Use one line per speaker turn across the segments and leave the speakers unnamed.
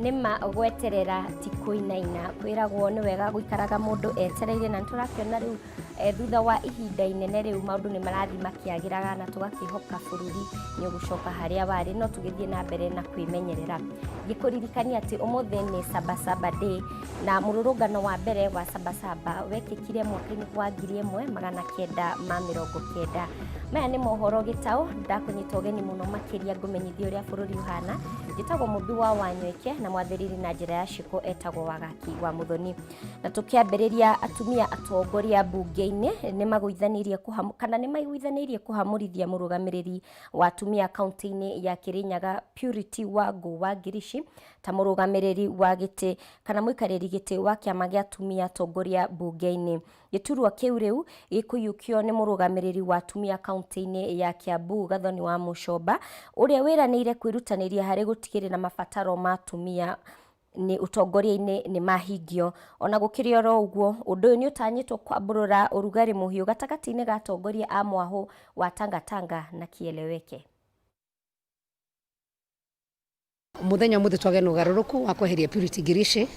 nima gweterera ti kuinaina kwiragwo ni wega guikaraga mundu etereire na turakiona riu thutha wa ihinda inene riu maundu ni marathi makiagiraga na tugakihoka bururi ni ugucoka haria wari no tugithie na mbere na kwimenyerera gikuririkania ati umuthi ni Sabasaba Day na mururungano wa mbere wa Sabasaba wekikire mwaka-ini wa 1990 maya ni mohoro gitao ndakunyita ugeni muno makiria ngumenyithia uria bururi uhana gitagwo Mumbi wa Wanyweke na mwathiriri na njira ya ciko etagwo Wagaki wa Muthoni na tukiambiriria atumia atongoria bunge-ini ni maguithanirie kana ni maiguithanirie kuhamurithia murugamiriri wa atumia kaunti-ini ya Kirinyaga Purity wa Girishi ta murugamiriri wa giti kana muikariri giti wa kiama gia atumia atongoria bunge-ini giturwa kiu riu gikuyukio ni murugamiriri wa atumia kaunti-ini ya Kiambu Gathoni wa Mucomba uria wiranire kwirutaniria hari gutigirira mabataro ma atumia ni utongoria-ini ni mahingio ona gukiri oro uguo undu ni utanyitwo kwamburura urugari muhiu gatagati-ini ga atongoria a mwahu wa Tangatanga na Kieleweke.
Muthenya muthe twagena ugaruruku wa kweheria Purity Girishi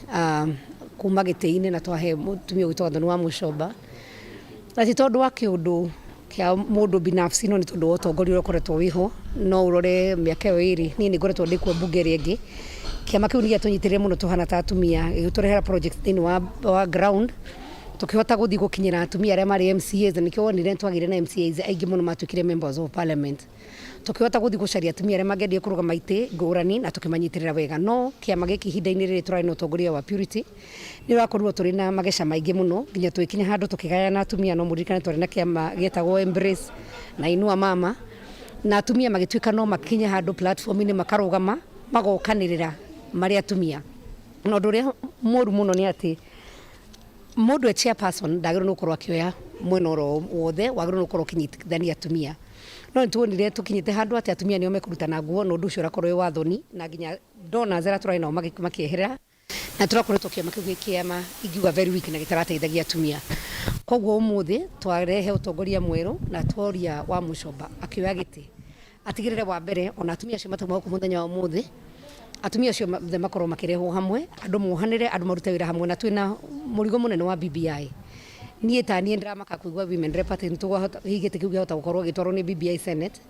kuma giti-ini na twahe mutumia witwa Gathoni wa Mucomba na ti tondu wa kiundu kia mundu binafsi no ni tondu wa utongoria ukoretwo wiho no urore miaka iyo iri ni ngoretwo ndikuo bunge ringi kiama kiu ni giatunyitire muno tuhana ta atumia giturehera project thini wa ground tukihota guthi gukinyira atumia aria mari MCAs nikio wonire twagire na MCAs aingi muno matukire members of parliament tukihota guthi gucaria atumia aria mangendie kurugama ite ngurani na tukimanyitirira wega no kiama giki hinda-ini riri turari na utongoria wa Purity ni rakorwo turi na magesha maingi muno nginya twikinya handu tukigayana atumia no muririkane turi na kiama getagwo Embrace na Inua Mama na atumia magituika no makinya handu platform-ini makarugama magokanirira mari atumia no nduria moru muno ni ati mundu e chairperson ndagiro no korwa kioya mwena oro wothe wagiro no korwa kinyithania atumia no ntuonire tukinyite handu ati atumia nio mekurutana nguo no ndu ucio rakorwo wathoni na nginya ndona zera turai nao makieherera na turakoretwo kiama kiu gikiama ingiuga very weak na gitarateithagia atumia koguo umuthi twarehe utongoria mweru na tworia wa Mucomba akioya giti atigirire wa mbere ona atumia acio matuma ku muthenya wa umuthi atumia acio makorwo makirehwo hamwe andu mohanire andu marute wira hamwe na twina murigo munene wa BBI nie tani ndramaka kuigwa women rep ntugwa higite kiuga hota gukorwo gitwarwo ni BBI Senate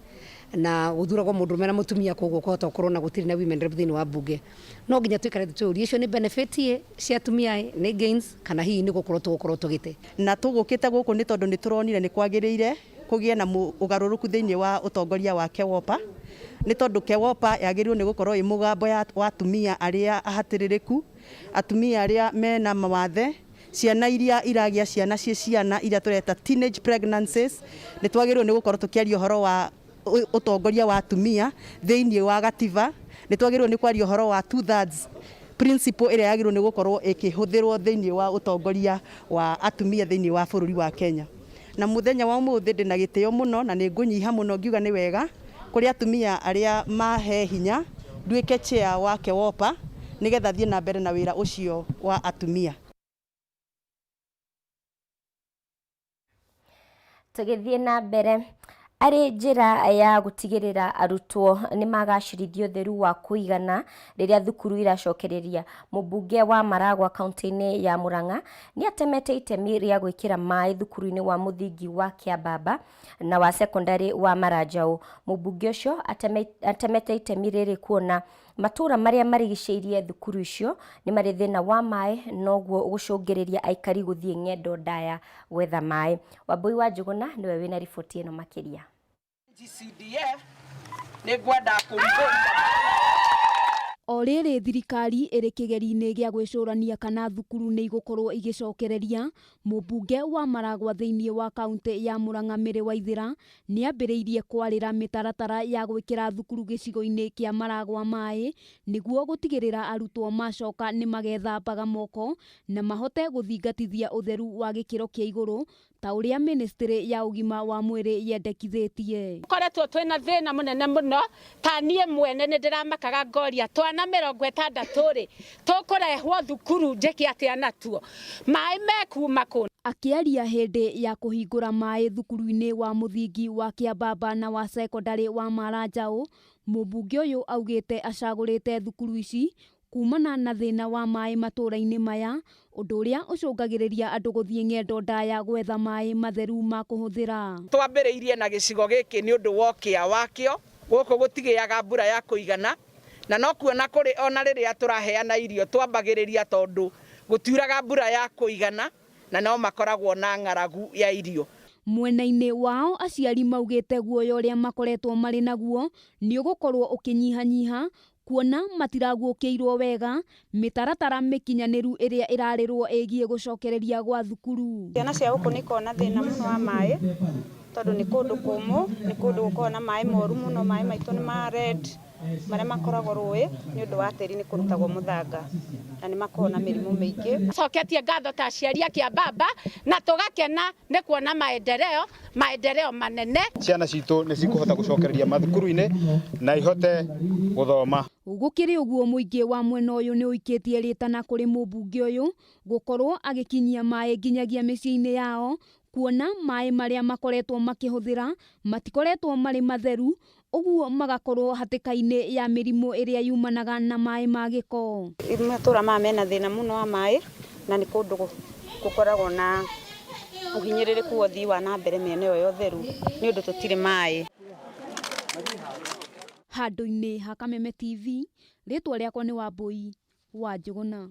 na guthuragwo mundu mena mutumia koguo kohota gukorwo na gutiri na women rep thini wa bunge no nginya twikare tuturia icio ni benefit cia atumia ni gains kana hihi ni gukorwo tugite
na tugukite guku ni tondu ni turonire ni kwagiriire kugie na ugaruruku thini wa utongoria wa Kewopa ni tondu Kewopa yagirirwo ni gukorwo i mugambo wa atumia aria ahatiririku atumia aria mena mawathe ciana iria iragia ciana ciana iria tureta teenage pregnancies ni twagirwo ni gukorwo tukiaria horo wa utongoria wa atumia thini wa gatiba ni twagirwo ni kwaria horo wa 2/3 principle iria yagirwo ni gukorwo ikihuthirwo thini wa utongoria wa atumia thini wa bururi wa Kenya na muthenya wa umuthi ndina gitio muno na ni ngunyiha muno ngiuga ni wega kuri atumia aria mahe hinya nduike chair wa Kewopa nigetha thie na mbere na wira ucio wa atumia.
Tugithie na mbere ari njira ya gutigirira arutwo ni magacirithio theru wa kuigana riria thukuru iracokereria mubunge wa Maragwa kaunti-ini ya Murang'a ni atemete itemi ria gwikira mai thukuru-ini wa muthingi wa Kiambaba na wa secondary wa Maranjau mubunge ucio atemete itemi riri kuona matura maria marigiceirie thukuru icio ni mari thina wa mai noguo gucungiriria aikari guthie ng'endo ndaya gwetha mai. Wambui wa Njuguna niwe wina riboti ino makiria.
CDF ni gwenda kurigurira
o riri thirikari iri kigeri-ini gia gwicurania kana thukuru ni igukorwo igicokereria mubunge wa Maragwa thiini wa kaunti ya Murang'a Miri Waithira ni ambiriirie kwarira mitaratara ya gwikira thukuru gicigo-ini kia Maragwa mai niguo gutigirira arutwo macoka ni magethambaga moko na mahote guthingatithia utheru wa gikiro kia iguru ta uria ministry ya ugima wa mwiri yendekithitie.
Koretwo twina thina munene muno ta nie mwene ni ndiramakaga ngoria twana 60 ri tukurehwo thukuru njiki atia natuo mai mekuma ku.
Akiaria hindi ya kuhingura mai thukuru-ini wa muthingi wa Kiambaba na wa secondary wa Maranjau mubunge uyu augite acagurite thukuru ici kumana na thĩna wa maĩ matũũra-inĩ maya, ũndũ ũrĩa ũcũngagĩrĩria andũ gũthiĩ ng'endo ndaya gwetha maĩ matheru ma kũhũthĩra.
Twambĩrĩirie na gĩcigo gĩkĩ nĩ ũndũ wa ũkĩa wakĩo, gũkũ gũtigĩaga mbura ya kũigana, na no kuona kũrĩ ona rĩrĩa tũraheana irio twambagĩrĩria tondũ gũtiuraga mbura ya kũigana na no makoragwo na ng'aragu ya irio.
Mwena-inĩ wao aciari maugĩte guoya ũrĩa makoretwo marĩ naguo nĩ ũgũkorwo ũkĩnyihanyiha, kuona matiraguũkĩirwo wega mĩtaratara mĩkinyanĩru ĩrĩa ĩrarĩrwo ĩgiĩ gũcokereria gwa thukuru.
Ciana cia gũkũ nĩ kona thĩna mũno wa maĩ, tondũ nĩ kũndũ kũmũ, nĩ kũndũ gũkoragwo na maĩ moru mũno, maĩ maitũ nĩ ma red marĩa makoragwo rũĩ nĩ ũndũ wa tĩri nĩ kũrutagwo mũthanga na nĩ makoragwo na mĩrimũ mĩingĩ.
Coketie ngatho ta aciari a Kĩambamba na tũgakena nĩ kuona maendeleo manene.
Ciana citũ nĩ cikũhota gũcokereria mathukuru-inĩ na ihote gũthoma.
Gũkĩrĩ ũguo mũingĩ wa mwena ũyũ nĩ ũikĩtie rĩtana kũrĩ mũmbunge ũyũ gũkorwo agĩkinyia maĩ nginyagia mĩciĩ-inĩ yao, kuona maĩ marĩa makoretwo makĩhũthĩra matikoretwo marĩ matheru, ũguo magakorwo hatĩka-inĩ ya mĩrimũ ĩrĩa yumanaga na maĩ ma gĩko.
Matũũra maya mena thĩna mũno wa maĩ na nĩ kũndũ gũkoragwo na ũhinyĩrĩrĩku wa ũthii wa na mbere mĩena ĩyo ya ũtheru nĩ ũndũ tũtirĩ maĩ.
Handũ-inĩ ha Kameme TV, rĩtwa rĩakwa nĩ Wambui wa Njũgũna.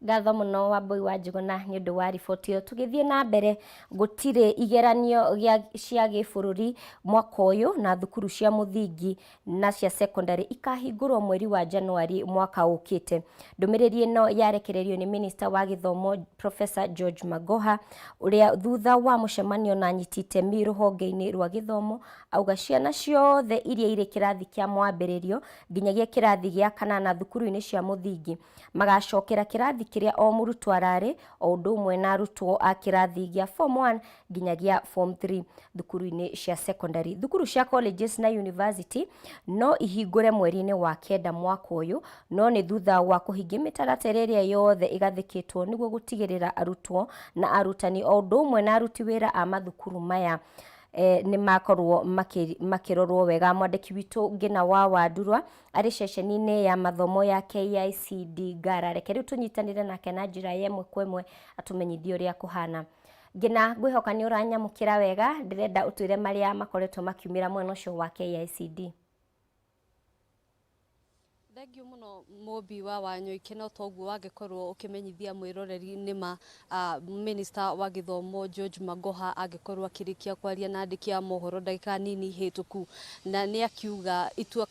Ngatho mũno Wambui wa Njũgũna nĩ ũndũ wa riboti ĩyo. Tũgĩthiĩ na mbere, gũtirĩ igeranio cia gĩbũrũri mwaka ũyũ na thukuru cia mũthingi na cia secondary ikahingũrwo mweri wa Januari mwaka ũkĩte. Ndũmĩrĩri ĩno yarekererio nĩ Minister wa Gĩthomo Professor George Magoha, ũrĩa thutha wa mũcemanio na anyiti itemi rũhonge-inĩ rwa gĩthomo auga ciana ciothe iria irĩ kĩrathi kĩa mwambĩrĩrio nginyagia kĩrathi gĩa kanana thukuru-inĩ cia mũthingi magacokera kĩrathi kĩrĩa o mũrutwo ararĩ, o ũndũ ũmwe na arutwo a kĩrathi gĩa form 1 nginyagia form 3 thukuru-inĩ cia secondary. Thukuru cia colleges na university no ihingũre mweri-inĩ wa kenda mwaka ũyũ, no nĩ thutha wa kũhingia mĩtaratara ĩrĩa yothe ĩgathĩkĩtwo nĩguo gũtigĩrĩra arutwo na arutani o ũndũ ũmwe na aruti wĩra a mathukuru maya nĩ makorwo makĩrorwo wega. Mwandĩki witũ Ngina wa Wandurwa arĩ ceceni-inĩ ya mathomo ya KICD Ngara. Reke rĩu tũnyitanĩre nake na njĩra ya ĩmwe kwa ĩmwe atũmenyithie ũrĩa kũhana. Ngina, ngwĩhoka nĩ ũranyamũkĩra wega, ndĩrenda ũtwĩre marĩa makoretwo makiumĩra mwena ũcio wa KICD.
Thengiũ mũno mũmbi wa Wanyoike, no toguo wangĩkorwo ũkĩmenyithia mwĩroreri nĩma Minister wa Gĩthomo George Magoha angĩkorwo akĩrĩkia kwaria na andĩki a mohoro ndagĩka nini hĩtũku, na nĩ akiuga itua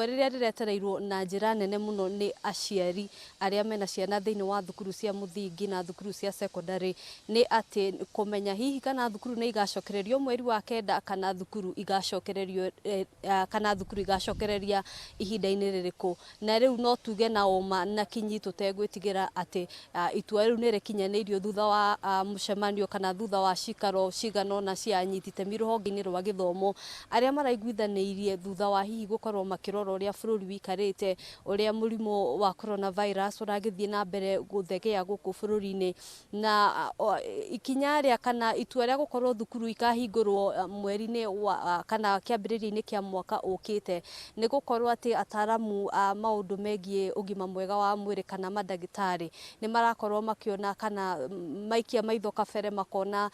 rĩrĩa rĩretereirwo na njĩra nene mũno nĩ aciari arĩa mena ciana thĩinĩ wa thukuru cia mũthingi na thukuru cia secondary nĩ atĩ kũmenya hihi kana thukuru nĩ igacokererio mweri wa kenda kana thukuru igacokereria ihinda-inĩ rĩrĩkũ. Na rĩu no tuge na ũma na kinyi tũtegwĩtigĩra atĩ itua rĩu nĩ rĩkinyanĩirio thutha wa mũcemanio kana thutha wa cikaro cigana ũna cia anyiti itemi rũhonge-inĩ rwa gĩthomo arĩa maraiguithanĩirie thutha wa hihi gũkorwo makĩrora ũrĩa bũrũri wĩikarĩte, ũrĩa mũrimũ wa coronavirus ũragĩthiĩ na mbere gũthegea gũkũ bũrũri-inĩ, na ikinya rĩa kana itua rĩa gũkorwo thukuru ikahingũrwo mweri-inĩ kana kĩambĩrĩria-inĩ kĩa mwaka ũkĩte nĩ gũkorwo atĩ ataaramu maũndũ megiĩ ũgima mwega wa mwĩrĩ kana mandagĩtarĩ nĩ marakorwo makĩona kana maikia maitho kabere makona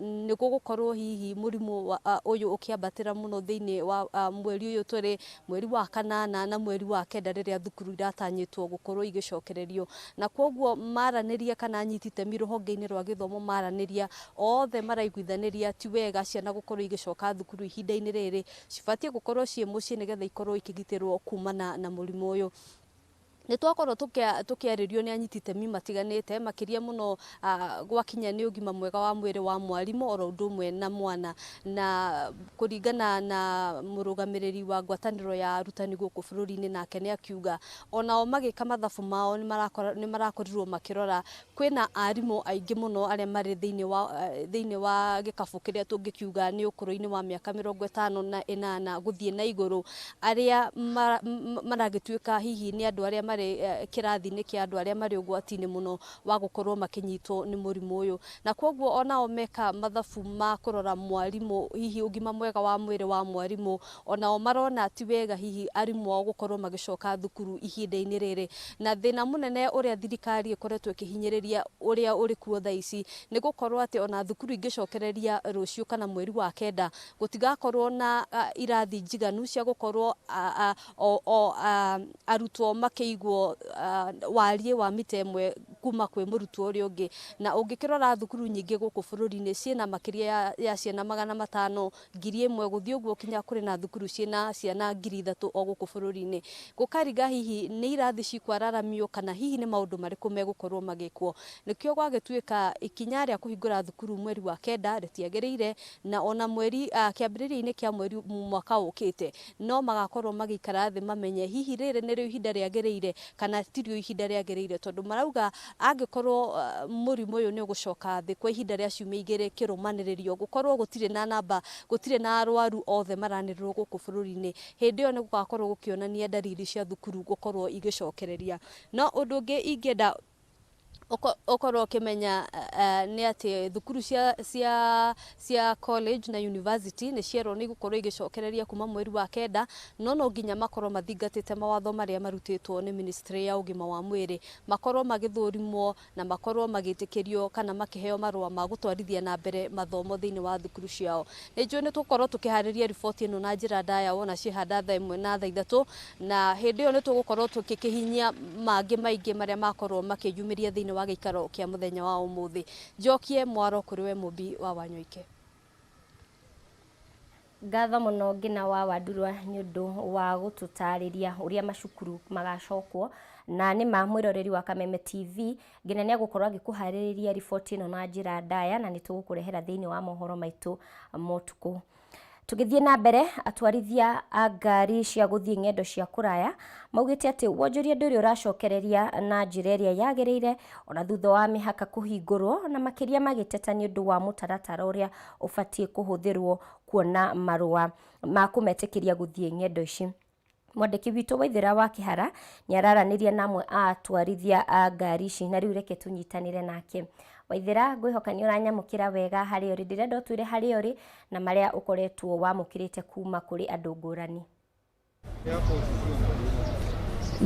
nĩ gũgũkorwo hihi mũrimũ ũyũ ũkĩambatĩra mũno thĩinĩ wa mweri ũyũ tũrĩ, mweri wa kanana na mweri wa kenda rĩrĩa thukuru iratanyĩtwo gũkorwo igĩcokererio. Na kwoguo maranĩria kana anyiti itemi rũhonge-inĩ rwa gĩthomo maranĩria othe maraiguithanĩria ti wega ciana gũkorwo igĩcoka thukuru ihinda-inĩ rĩrĩ, cibatiĩ gũkorwo ciĩ mũciĩ nĩgetha ikorwo ikĩgitĩrwo kumana na mũrimũ ũyũ. Nĩ twakorwo tũkĩarĩrio nĩ anyiti itemi matiganĩte makĩria mũno gwakinya nĩ ũgima mwega wa mwĩrĩ wa mwarimũ oro ũndũ ũmwe na mwana, na kũringana na mũrũgamĩrĩri wa ngwatanĩro ya arutani gũkũ bũrũri-inĩ nake nĩ akiuga onao magĩka mathabu mao nĩ marakorirwo makĩrora kwĩna arimũ aingĩ mũno arĩa marĩ thĩinĩ wa gĩkabũ kĩrĩa tũngĩkiuga nĩ ũkũrũ-inĩ wa mĩaka 58 gũthiĩ na igũrũ arĩa maragĩtuĩka hihi nĩ andũ arĩa marĩ mari kirathi-ini kia andu aria mari ugwati-ini muno wa gukorwo makinyitwo ni murimu uyu na kwoguo onao meka mathabu ma kurora mwarimu hihi ugima mwega wa mwiri wa mwarimu onao marona ti wega hihi arimu ao gukorwo magicoka thukuru ihinda-ini riri na thina munene uria thirikari ikoretwo ikihinyiriria uria uri kuo thaa ici ni gukorwo ati ona thukuru ingicokereria rucio kana mweri wa kenda gutigakorwo na irathi njiganu cia gukorwo arutwo makiigwo warie wa mita imwe kuma kwi murutwo uria ungi na ungikirora thukuru nyingi guku bururi-ini ciina makiria ya ciana 500 1,000 guthii uguo kinya kuri na thukuru ciina ciana 3,000 o guku bururi-ini gukariga hihi ni irathi cikwararamio kana hihi ni maundu mariku megukorwo magikwo nikio gwagituika ikinya ria kuhingura thukuru mweri wa kenda ritiagiriire na ona mweri kiambiriria-ini kia mweri mwaka ukite no magakorwo magikara thi mamenye hihi riri nirio ihinda riagiriire kana tirio ihinda riagiriire tondu marauga angikorwo murimu uyu ni ugucoka thi kwa ihinda ria ciumia 2 kirumaniririo gukorwo gutire na namba gutire na arwaru othe maranirwo guku bururi-ini hindi yo ni gugakorwo gukionania dalili cia thukuru gukorwo igicokereria no undu ungi ingenda okorwo kimenya ni ati thukuru cia college na university ni ciero ni gukorwo igicokereria kuma mweri wa kenda no nginya makorwo mathingatite mawatho maria marutitwo ni ministry ya ugima wa mwiri makorwo magithurimwo na makorwo magitikirio kana makiheo marua ma gutwarithia na mbere mathomo thiini wa thukuru ciao ni njui ni tukorwo tukihariria riboti ino na njira ndaya wona cihanda thaa 1 na thaa 3 na hindi yo ni tugukorwo tukikihinyia mangi maingi maria makorwo makiyumiria thiini wa gikaro kia muthenya wa umuthi njokie mwaro kuri we mubi wa Wanyoike
ngatho muno ngina wa Wandurwa ni undu wa gututariria uria macukuru magacokwo na ni ma mwiroreri wa Kameme TV ngina ni agukorwo agikuhaririria riboti ino na njira ndaya na ni tugukurehera thiini wa mohoro maitu motuku tugithie na mbere atwarithia a ngari cia guthii ng'endo cia kuraya maugite ati wonjoria nduri uracokereria na njira iria yagiriire ona thutha wa mihaka kuhingurwo na makiria magiteta ni undu wa mutaratara uria ubatie kuhuthirwo kuona marua ma kumetikiria guthii ng'endo ici mwandiki witu Waithira wa Kihara ni araraniria namwe atwarithia a ngari ici na riu reke tunyitanire nake Waithira ngwihoka ni uranyamukira wega hari uri ndirenda utwire hari uri na maria ukoretwo wamukirite kuma kuri andu ngurani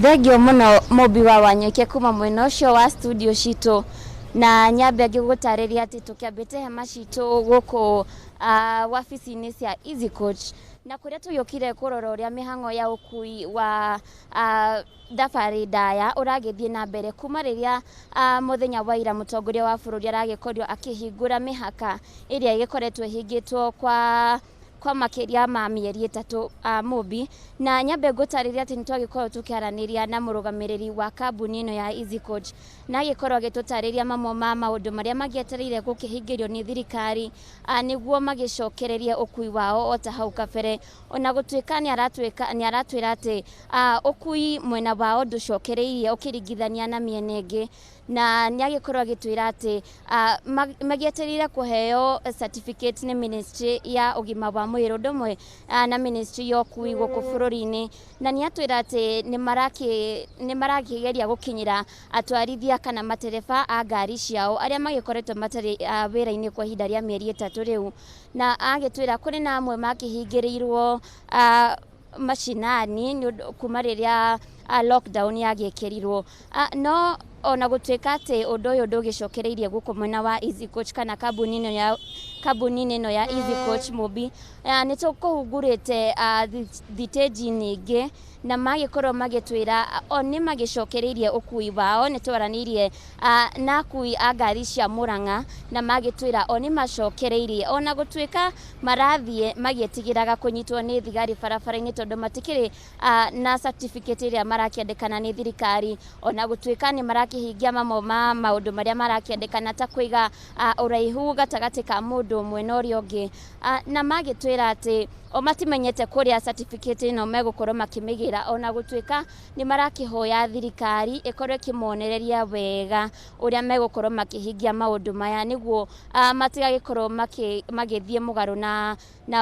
Thengio muno mubi wa Wanyoike kuma mwena ucio wa studio citu na nyambe ngigutariria ati tukiambite hema citu guku wabici-ini cia Easy Coach na kuria tuyukire kurora uria mihango ya ukui wa thabari ndaya uragithie na mbere kuma riria muthenya wa ira mutongoria wa bururi aragikorio akihingura mihaka iria igikoretwo ihingitwo kwa makiria ma mieri 3 mubi na nyambe ngutariria ati nitwagikorwo tukiaraniria na murugamiriri wa kambuni ino ya Easy Coach na agikorwo agitutariria mamwe ma maundu maria magietereire gukihingirio ni thirikari niguo magicokererie ukui wao ota hau kabere ona gutuika ni aratwira ati ukui mwena wao nducokereirie ukiringithania na miena ingi na ni agikorwo agitwira ati magietereire kuheo certificate ni ministry ya ugima wa mwiri ndomwe na ministry ya ukui guku bururi-ini na ni atwira ati ni marakigeria gukinyira atwarithia kana matereba a ngari ciao aria magikoretwo matari wira-ini kwa ihinda ria mieri 3 riu na agitwira kuri na amwe makihingirirwo mashinani kuma riria lockdown yagikirirwo no ona gutuika ati undu uyu ndugicokereirie guku mwena wa Easy Coach kana kambuni ino ya Easy Coach mubi ni tukuhungurite thiteji nyingi na magikorwo magitwira oni magicokereirie ukui wao ni twaranirie na akui a ngari cia Murang'a na magitwira oni macokereirie ona gutuika marathie magietigiraga kunyitwo ni thigari barabara-ini tondu matikiri na certificate iria marakiandikana ni thirikari ona gutuika ni marakihingia mamwe ma maundu maria marakiandikana ta kuiga uraihu gatagati ka mundu mwena uria ungi na magitwira ati o matimenyete kuria certificate ino megukorwo makimigira ona gutuika ni marakihoya thirikari ikorwo kimonereria wega uria megukorwo makihingia maundu maya niguo matigagikorwo magithie mugaru na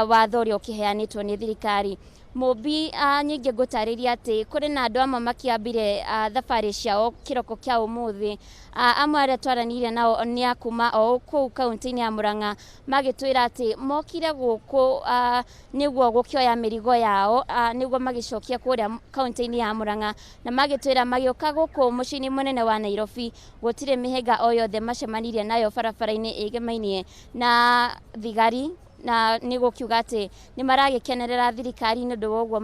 watho uria ukiheanitwo ni thirikari Mobi nyingi ngutariria ati kuri na andu amwe makiambire thabari ciao kiroko kia umuthi amwe aria twaranire nao ni akuma o kuu kaunti-ini ya Murang'a magitwira ati mokire guku niguo gukioya mirigo yao niguo magicokia kuria kaunti-ini ya Murang'a na magitwira magioka guku mucini munene wa Nairobi gutire mihenga o yothe macemanirie nayo barabara-ini igemainie na thigari na nigo kiuga ati ni maragikenerera thirikari ni ndu woguo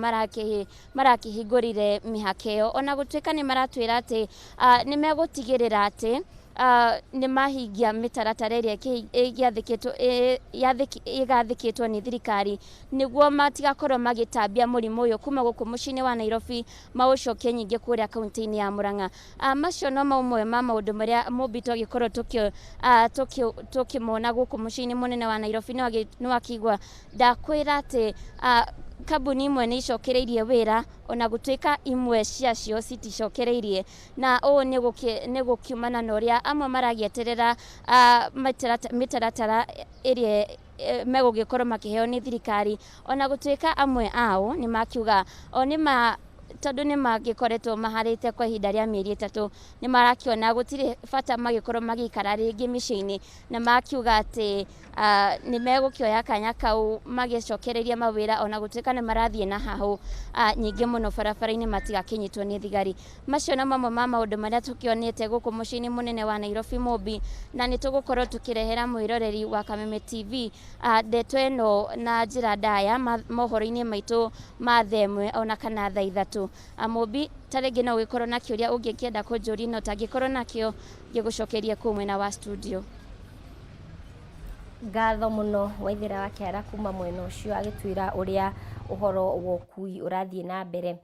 marakihingurire mihakeo ona gutwika ni maratwira ati ni megutigirira ati ni mahingia mitaratara iria igathikitwo ni thirikari niguo matigakorwo magitambia murimu uyu kuma guku mucini wa Nairobi maucokie nyingi kuria kaunti-ini ya Murang'a macio no maumwe ma maundu maria Mobi twagikorwo tukimona guku mucini munene wa Nairobi no akigwa ndakwira ati kambuni imwe ni icokereirie wira ona gutwika imwe ciacio citicokereirie na o ni gukiumana na uria amwe maragieterera mitaratara iria megugikorwo makiheo ni thirikari ona gutwika amwe ao ni makiuga o ni tondu ni magikoretwo maharite kwa ihinda ria mieri 3 ni marakiona gutire bata magikorwo magikara ringi micini na makiuga ati ni megukioya kanya kau magicokereria mawira ona gutwika ni marathie na hahu nyingi muno barabara-ini matigakinyitwo ni thigari macio na mamwe ma maundu maria tukionete guku mucini munene wa Nairobi Mobi na ni tugukorwo tukirehera mwiroreri wa Kameme TV ndeto ino na njira ndaya mohoro-ini maitu ma themwe ona kana thaa 3 Mobi tarege no gikorwo na kiuria ungikienda kunjuri no tangikorwo nakio ngigucokerie ku mwena wa studio.
Ngatho muno Waithira wa Kiara kuma mwena ucio agitwira uria uhoro wokui urathie na mbere.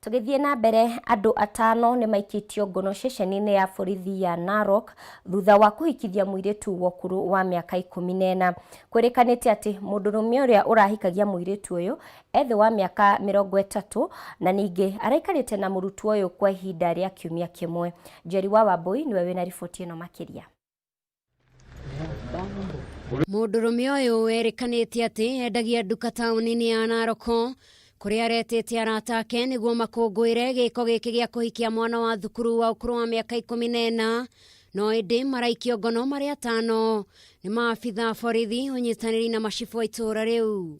Tugithie na mbere andu 5 ni maikitio ngono ceceni-ini ya borithi ya Narok thutha wa kuhikithia muiritu wokuru wa miaka 14. Kwirikanite ati mundurume uria urahikagia muiritu uyu ethe wa miaka 30 na ningi araikarite na murutu uyu kwa ihinda ria kiumia kimwe. Njeri wa Wambui niwe wina riboti ino makiria.
Mundurume uyu werikanite ati endagia nduka tauni-ini ya Narok kuria aretete arata ake niguo makungwire giko giki gia kuhikia mwana wa thukuru wa ukuru wa miaka 14 no indi maraikio ngono maria 5 ni maabitha borithi unyitaniri na macibu wa itura riu.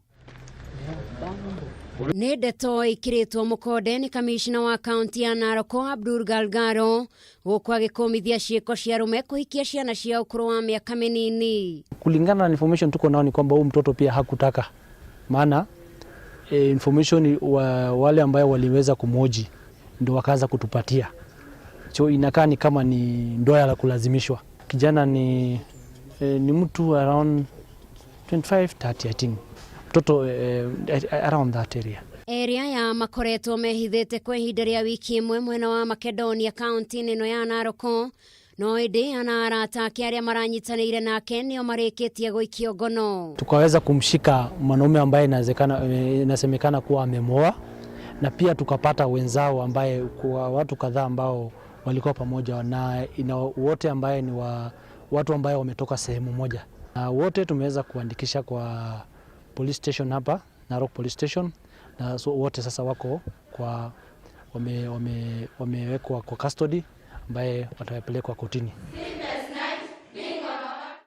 Ni ndeto ikiritwo mukonde ni kamishina wa kaunti ya Narok Abdul Galgaro guku agikomithia ciiko cia rume kuhikia ciana cia ukuru wa miaka minini.
Kulingana na information tuko nao ni kwamba huyu mtoto pia hakutaka, maana information wale ambao waliweza kumhoji ndio wakaanza kutupatia, so inakaa ni kama ni ndoa la kulazimishwa. Kijana ni mtu around 25-30 I think, mtoto around that area
ya makoretwo mehithite kwa ihinda ria wiki imwe mwena wa Makedonia kaunti ino ya Narok no indi ana arata ake aria maranyitanire nake nio marikitie guikio ngono.
Tukaweza kumshika mwanaume ambaye inasemekana kuwa amemoa na pia tukapata wenzao ambaye kwa watu kadhaa ambao walikuwa pamoja na wote ambaye ni watu ambao wametoka sehemu moja, na wote tumeweza kuandikisha kwa police station hapa Narok police station, na so wote sasa wako kwa wamewekwa kwa custody ambaye watapelekwa kotini.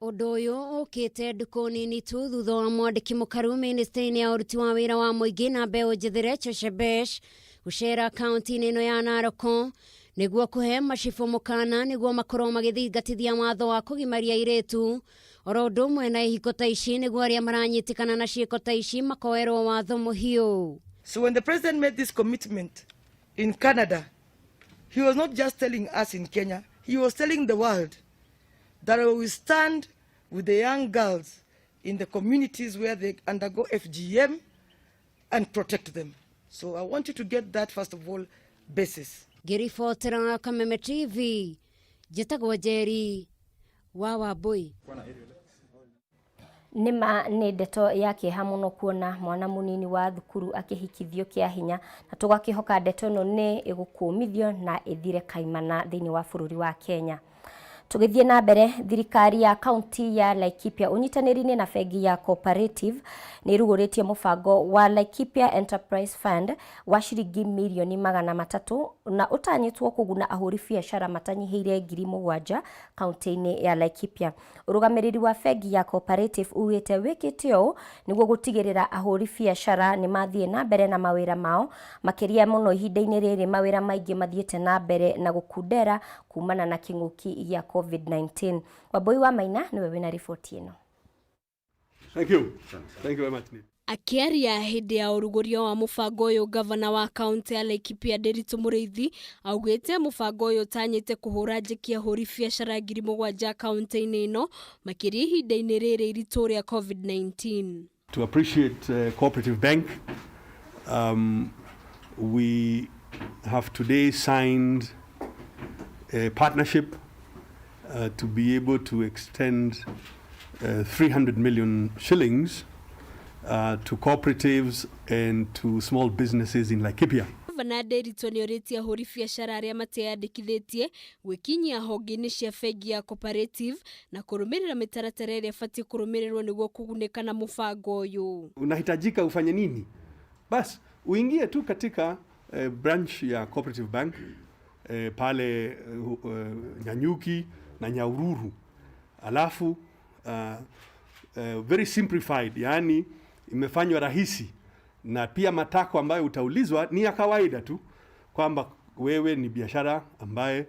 Undu uyu ukite nduku-nini tu thutha wa mwandiki mukaru ministeri-ini ya uruti wa wira wa muingi na mbeu njithire Cheshebesh gucera kaunti-ini ino ya Narok niguo kuhe macibu mukana niguo makorwo magithingatithia watho wa kugimaria iritu oro undu umwe na ihiko ta ici niguo aria maranyitikana na ciiko ta ici makoerwo watho muhiu.
So when the president made this commitment in Canada, he was not just telling us in Kenya, he was telling the world that we will stand with the young girls in the communities where they undergo FGM and protect them. So I want you to get that first of all basis.
Girifotera Kameme TV, Jitagwa Njeri wa Wambui.
Nima ni ndeto yake hamuno kuona mwana munini wa thukuru akihikithio kia hinya na tugakihoka ndeto no ni igukumithio na ithire kaimana thini wa bururi wa Kenya. Tugithie na mbere, thirikari ya kaunti ya Laikipia unyitanĩri-inĩ na bengi ya Cooperative nĩ rugũrĩtie mũbango wa Laikipia Enterprise Fund wa ciringi mirioni 300 na ũtanyĩtwo kũguna ahũri biacara matanyihĩire 7,000 kaunti-inĩ ya Laikipia. Ũrũgamĩrĩri wa bengi ya Cooperative ugĩte wĩkĩte ũũ nĩguo gũtigĩrĩra ahũri biacara nĩ mathiĩ na mbere na mawĩra mao, makĩria mũno ihinda-inĩ rĩrĩ mawĩra maingĩ mathiĩte na mbere na gũkundera kumana na kĩng'ũki gĩa COVID-19. Wambui wa Maina niwe wina riboti ĩno.
Thank you very much.
Akiaria hĩndĩ ya ũrugũrio wa mũbango ũyũ, gavana wa kaunti ya Laikipia Nderitu Mũrĩithi augĩte mũbango ũyũ ũtanyĩte kũhũra njeki ahũri biacara 7,000 kaunti-inĩ ĩno, makĩria ihinda-inĩ rĩrĩ iritũ rĩa COVID-19.
To appreciate Cooperative Bank, we have today signed a partnership to be able to extend 300 million shillings to cooperatives and to small businesses in Laikipia.
Gavana Nderitu nĩ orĩtie ahũri biacara arĩa mateyandĩkithĩtie gwĩkinyia honge-inĩ cia bengi ya Cooperative na kũrũmĩrĩra mĩtaratara ĩrĩa ĩbatiĩ kũrũmĩrĩrwo nĩguo kũgunĩka na mũbango ũyũ.
Unahitajika ufanye nini? Bas, uingie tu katika branch ya Cooperative Bank pale Nyanyuki na Nyahururu. Alafu very simplified, yani imefanywa rahisi, na pia matako ambayo utaulizwa ni ya kawaida tu kwamba wewe ni biashara ambaye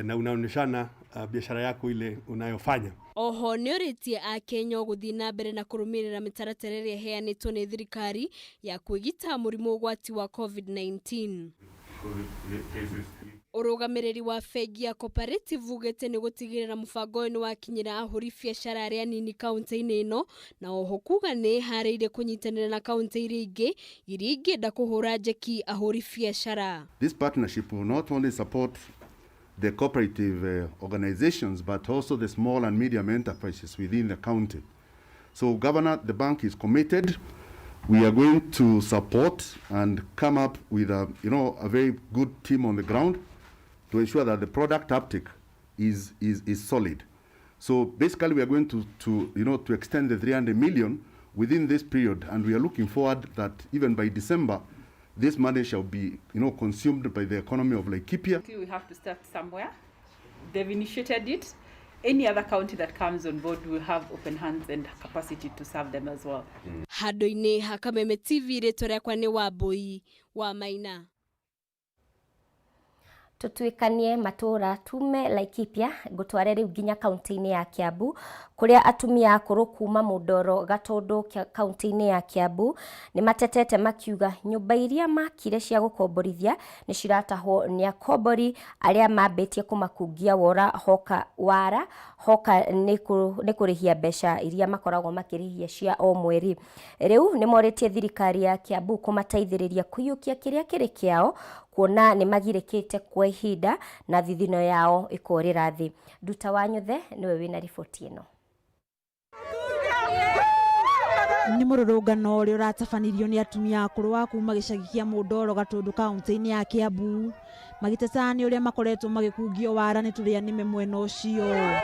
na unaoneshana biashara yako ile unayofanya.
Oho nĩ orĩtie Akenya gũthiĩ na mbere na kũrũmĩrĩra mĩtaratara ĩrĩa ĩheanĩtwo nĩ thirikari ya kwĩgita mũrimũ ũgwati wa COVID-19. Ũrũgamĩrĩri wa bengi ya Cooperative ugĩte nĩ gũtigĩrĩra mũbango ũyũ nĩ wakinyĩra ahũri biacara arĩa nini kaunti-inĩ ĩno, na oho kuga nĩ harĩire kũnyitanĩra na kaunti iria ingĩ iria ingĩenda kũhũra njeki ahũri biacara.
This partnership will not only support the cooperative organizations but also the small and medium enterprises within the county. So Governor, the bank is committed. We are going to support and come up with a very good team on the ground to ensure that the product uptake is solid. So basically we are going to extend the 300 million within this period, and we are looking forward that even by December this money shall be consumed by the economy of Laikipia.
We have to start somewhere. They've initiated it. Any other county that comes on board will have open hands and capacity to serve them as well.
Handũ-inĩ ha Kameme TV rĩtwa rĩakwa nĩ Wambui wa Maina.
Tutuikanie matura tume Laikipia gutware riu nginya kaunti-inĩ ya Kiambu kuria atumia akũrũ kuma Mũndoro Gatũndũ kaunti-inĩ ya Kiambu nĩ matetete makiuga nyũmba iria makire cia gũkomborithia nĩ ciratahwo nĩ akombori arĩa mambĩtie kũmakungia hoka nĩ kũrĩhia mbeca iria makoragwo makĩrĩhia cia o mweri. Rĩu nĩ morĩtie thirikari ya Kiambu kũmateithĩrĩria kũiyũkia kĩrĩa kĩrĩ kĩao, kuona nĩ magirĩkĩte kwa ihinda na thithino yao ĩkorĩra thĩ. Nduta Wanyũthe niwe wina riboti ĩno.
Nĩ mũrũrũngano ũrĩa ũratabanirio nĩ atumia akũrũ wa kuma gĩcagi kĩa Mũndoro Gatũndũ kaunti-inĩ ya Kiambu, magĩteta nĩ ũrĩa makoretwo magĩkungio wara nĩ tũrĩa nĩme mwena ũcio.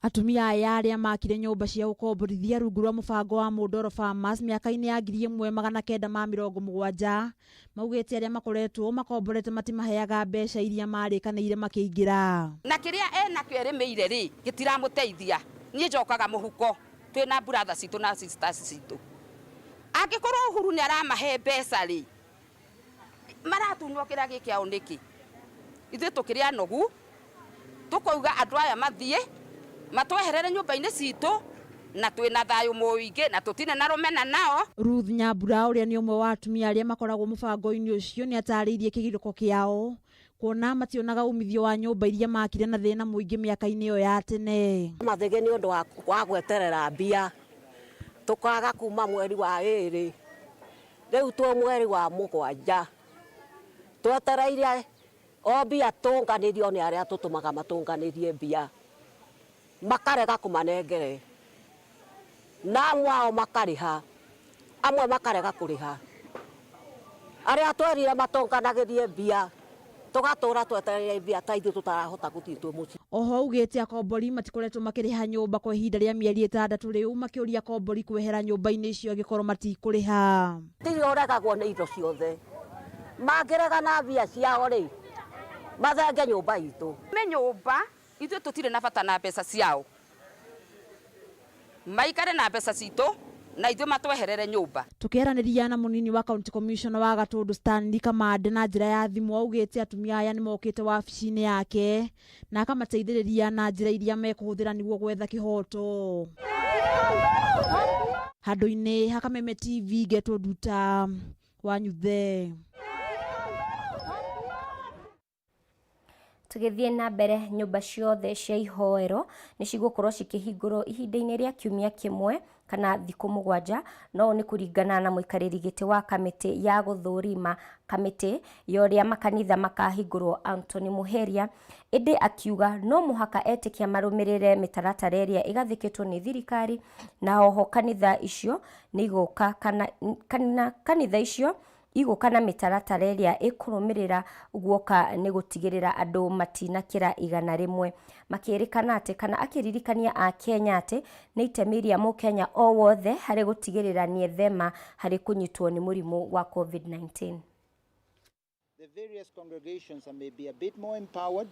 Atumia aya arĩa makire nyũmba cia gũkomborithia rungu rwa mũbango wa Mũndoro Farmers mĩaka-inĩ ya 1970 maugĩte arĩa makoretwo makomborete matimaheaga mbeca iria marĩkanĩire makĩingĩra.
Na kĩrĩa enakĩo erĩmĩire rĩ gĩtiramũteithia. Niĩ njokaga mũhuko twĩna brother citũ na sisters citũ. Angĩkorwo Uhuru nĩ aramahe mbeca rĩ maratunywo kĩrĩa gĩkĩao nĩkĩ? Ithuĩ tũkĩrĩa nogu tũkauga andũ aya mathiĩ matweherere nyũmba-inĩ citũ na twĩna thayũ mũingĩ na tũtine na rũmena nao.
Ruth Nyambura ũrĩa nĩ ũmwe wa atumia arĩa makoragwo mũbango-inĩ ũcio nĩ atarĩirie kĩgirĩko kĩao, kuona mationaga umithio wa nyũmba iria makire na thĩna mũingĩ mĩaka-inĩ ĩyo ya tene.
Mathĩgĩ nĩ ũndũ wa gweterera mbia tũkaga kuma mweri wa ĩrĩ, rĩu twĩ mweri wa mũgwanja twetereire o mbia tũnganĩrio nĩ arĩa tũtũmaga matũnganĩrie mbia makarega kũmanengere na amwe ao makarĩha, amwe makarega kũrĩha. Arĩa twerire matonganagĩrie mbia tugatura twetereire mbia ta ithuĩ tutarahota gũthiĩ twĩ mũciĩ.
Oho ugĩte akombori matikoretwo makĩrĩha nyũmba kwa ihinda rĩa mĩeri 6 rĩu makĩũria akombori kwehera nyũmba-inĩ icio angĩkorwo matikũrĩha.
Tirĩ ũregagwo nĩ indo ciothe, mangĩrega na mbia ciao rĩ mathenge nyũmba itũ.
Me nyũmba ithuĩ tũtirĩ na bata na mbeca ciao, maikare na mbeca citũ na ithuĩ matweherere nyũmba.
Tukĩaranĩria na mũnini wa county commissioner wa Gatundu Stanley Kamande na njĩra ya thimũ augĩte atumia aya nĩmokĩte wabici-inĩ yake na akamateithĩrĩria na njĩra iria mekũhũthĩra nĩguo gwetha kĩhoto. Handũ-inĩ ha Kameme TV Getwo Nduta Wanyuthe.
Tugithie na mbere nyumba ciothe cia ihoero ni cigũkorwo cikĩhingũrwo ihinda-inĩ rĩa kiumia kĩmwe kana thikũ 7, no nĩ kũringana na mũikarĩri gĩtĩ wa kamĩtĩ ya gũthũrima kamĩtĩ ya ũrĩa makanitha makahingũrwo Anthony Muheria, ĩndĩ akiuga no mũhaka etĩkia marũmĩrĩre mĩtaratara ĩrĩa ĩgathĩkĩtwo nĩ thirikari, na oho kanitha icio nĩ igũka kanitha icio igũka na mĩtaratara ĩrĩa ĩkũrũmĩrĩra guoka nĩ gũtigĩrĩra andũ matinakĩra 100, makĩrĩkana atĩ kana akĩririkania a Kenya atĩ nĩ itemi rĩa mũkenya o wothe harĩ gũtigĩrĩra nĩ ethema harĩ kũnyitwo nĩ mũrimũ wa COVID-19.
The various congregations may be a bit more empowered,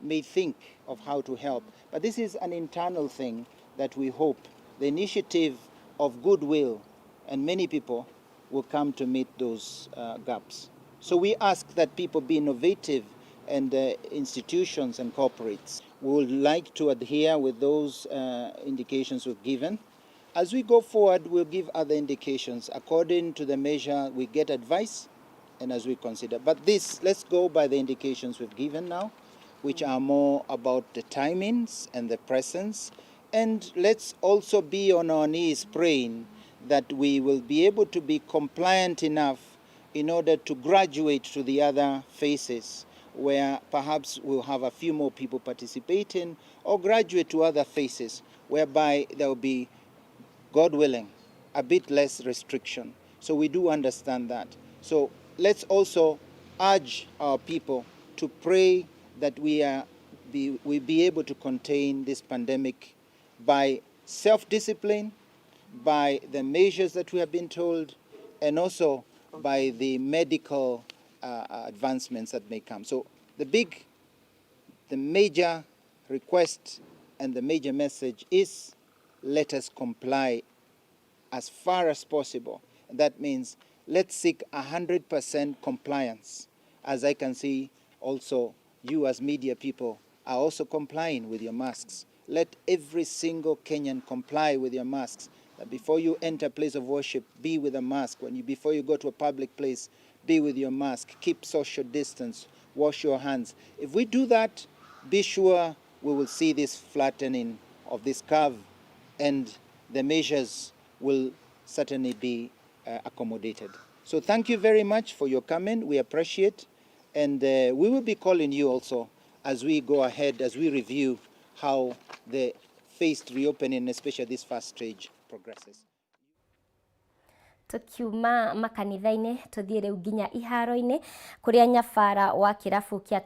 may think of how to help, but this is an internal thing that we hope the initiative of goodwill and many people will come to meet those gaps. So we ask that people be innovative, and institutions and corporates. We would like to adhere with those indications we've given. As we go forward, we'll give other indications according to the measure we get advice and as we consider. But this, let's go by the indications we've given now, which are more about the timings and the presence. And let's also be on our knees praying that we will be able to be compliant enough in order to graduate to the other phases, where perhaps we'll have a few more people participating, or graduate to other phases whereby there will be, God willing, a bit less restriction. So we do understand that. So let's also urge our people to pray that we be able to contain this pandemic by self-discipline, by the measures that we have been told, and also by the medical advancements that may come. So the major request and the major message is, let us comply as far as possible. And that means let's seek 100% compliance. As I can see, also you as media people are also complying with your masks. Let every single Kenyan comply with your masks. That before you enter a place of worship, be with a mask. Before you go to a public place, be with your mask. Keep social distance. Wash your hands. If we do that, be sure we will see this flattening of this curve, and the measures will certainly be accommodated. So thank you very much for your comment. We appreciate, and we will be calling you also as we go ahead, as we review how the phased reopening, especially this first stage, progresses.
Tukiuma makanitha-inĩ tuthiĩ rĩu nginya iharo-inĩ kũrĩa nyabara wa kĩrabu kĩa